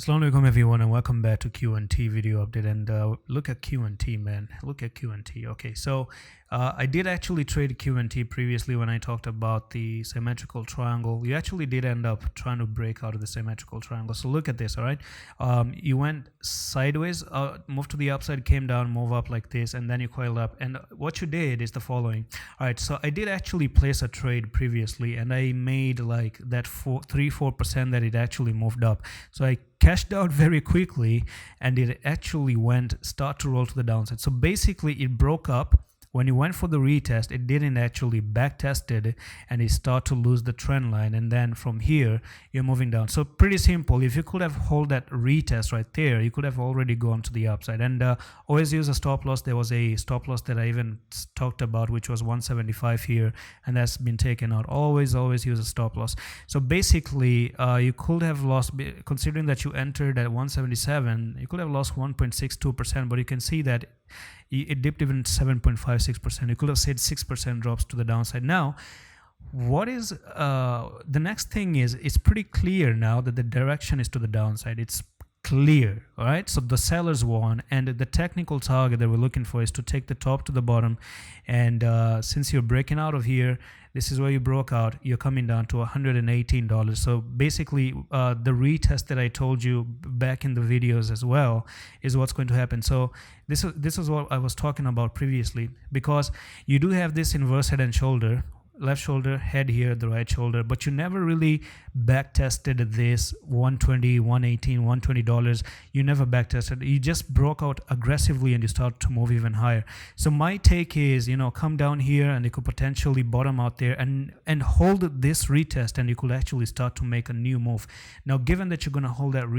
Assalamu alaikum everyone and welcome back to Q&T video update. And look at Q&T, man. Look at Q&T. Okay, so I did actually trade Q&T previously when I talked about the symmetrical triangle. You actually did end up trying to break out of the symmetrical triangle. So look at this, all right? You went sideways, moved to the upside, came down, move up like this, and then you coiled up. And what you did is the following. All right, so I did actually place a trade previously and I made like that 3-4% that it actually moved up. So I cashed out very quickly and it actually start to roll to the downside. So basically it broke up. When you went for the retest, it didn't actually back tested and it start to lose the trend line, and then from here you're moving down. So pretty simple. If you could have hold that retest right there, you could have already gone to the upside. And always use a stop loss. There was a stop loss that I even talked about, which was 175 here, and that's been taken out. Always use a stop loss. So basically you could have lost, considering that you entered at 177, you could have lost 1.62%, but you can see that it dipped even 7.56%. You could have said 6% drops to the downside. Now, what is the next thing is, it's pretty clear now that the direction is to the downside. It's clear, all right? So the sellers won, and the technical target that we're looking for is to take the top to the bottom. And since you're breaking out of here, this is where you broke out, you're coming down to $118. So basically the retest that I told you back in the videos as well is what's going to happen. So this is what I was talking about previously, because you do have this inverse head and shoulder, left shoulder, head here, the right shoulder, but you never really back tested this 120, 118, $120. You never back tested. You just broke out aggressively and you start to move even higher. So my take is, come down here and it could potentially bottom out there and hold this retest, and you could actually start to make a new move. Now, given that you're going to hold that